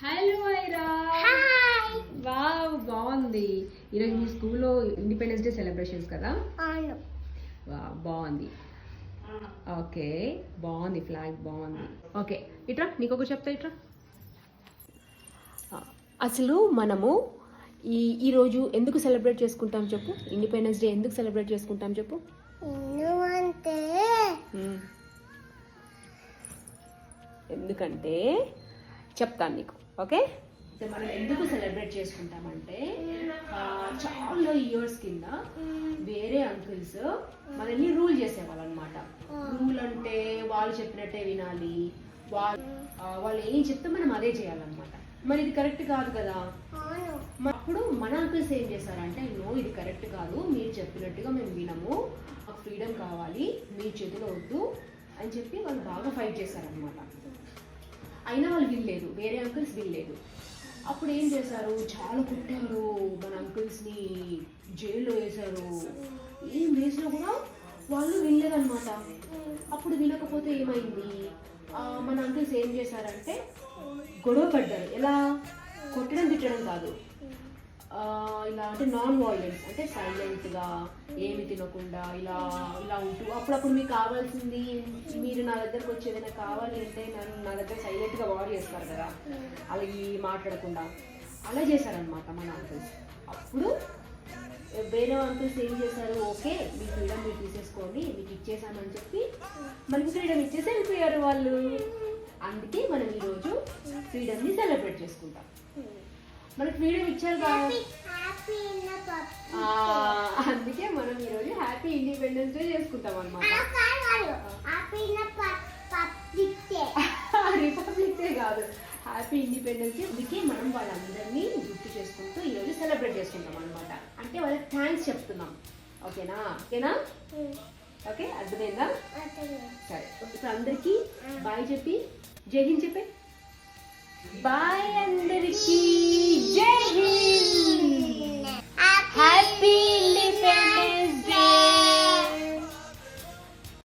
Hello Aira. Wow, బాగుంది. ఈరోజు మీ స్కూల్లో ఇండిపెండెన్స్ డే సెలబ్రేషన్స్ కదా? బాగుంది. ఓకే, బాగుంది, ఫ్లాగ్ బాగుంది. ఓకే, ఇట్రా నీకొక చెప్తా. ఇట్రా, అసలు మనము ఈరోజు ఎందుకు సెలబ్రేట్ చేసుకుంటాం చెప్పు? ఇండిపెండెన్స్ డే ఎందుకు సెలబ్రేట్ చేసుకుంటాం చెప్పు? ఎందుకంటే చెప్తాను నీకు. ఓకే, మనం ఎందుకు సెలబ్రేట్ చేసుకుంటామంటే చాలా ఇయర్స్ కింద వేరే అంకుల్స్ మనల్ని రూల్ చేసేవాళ్ళు అనమాట. రూల్ అంటే వాళ్ళు చెప్పినట్టే వినాలి, వాళ్ళు ఏం చెప్తే మనం అదే చేయాలన్నమాట. మరి ఇది కరెక్ట్ కాదు కదా. అప్పుడు మన అంకుల్స్ ఏం చేశారంటే, నో ఇది కరెక్ట్ కాదు, మీరు చెప్పినట్టుగా మేము వినము, మాకు ఫ్రీడమ్ కావాలి, మీ చేతిలో వద్దు అని చెప్పి వాళ్ళు బాగా ఫైట్ చేశారనమాట. అయినా వాళ్ళు వినలేదు, వేరే అంకుల్స్ వినలేదు. అప్పుడు ఏం చేశారు, చాలా కొట్టారు, మన అంకుల్స్ని జైల్లో వేశారు. ఏం వేసినా కూడా వాళ్ళు వినలేదన్నమాట. అప్పుడు వినకపోతే ఏమైంది, మన అంకుల్స్ ఏం చేశారంటే గొడవ పడ్డారు. ఎలా? కొట్టడం తిట్టడం కాదు, ఇలా అంటే నాన్ వాయిలెన్స్, అంటే సైలెంట్గా ఏమి తినకుండా ఇలా ఇలా ఉంటూ, అప్పుడప్పుడు మీకు కావాల్సింది, మీరు నా దగ్గరకు వచ్చి ఏదైనా కావాలి అంటే నా దగ్గర సైలెంట్గా వార్ చేస్తారు కదా, అవి మాట్లాడకుండా అలా చేశారనమాట మన అంకుల్స్. అప్పుడు వేరే అంకుల్స్ ఏం చేశారు, ఓకే మీ ఫ్రీడమ్ మీరు తీసేసుకోండి, మీకు ఇచ్చేసామని చెప్పి మనకి ఫ్రీడమ్ ఇచ్చేసి వెళ్ళిపోయారు వాళ్ళు. అందుకే మనం ఈరోజు ఫ్రీడమ్ని సెలబ్రేట్ చేసుకుంటాం. మనకు ఫ్రీడమ్ ఇచ్చారు కదా, అందుకే మనం ఈరోజు హ్యాపీ ఇండిపెండెన్స్ డే చేసుకుంటాం అనమాట. రిపబ్లిక్ డే కాదు, హ్యాపీ ఇండిపెండెన్స్ డే. అందుకే మనం వాళ్ళందరినీ గుర్తు చేసుకుంటూ ఈరోజు సెలబ్రేట్ చేసుకుంటాం అనమాట. అంటే వాళ్ళకి థ్యాంక్స్ చెప్తున్నాం. ఓకేనా? ఓకేనా? ఓకే, అర్థమైందా? సరే, ఇప్పుడు అందరికీ బాయ్ చెప్పి జై హింద్ చెప్పే. బాయ్ అందరికీ, జై హింద్.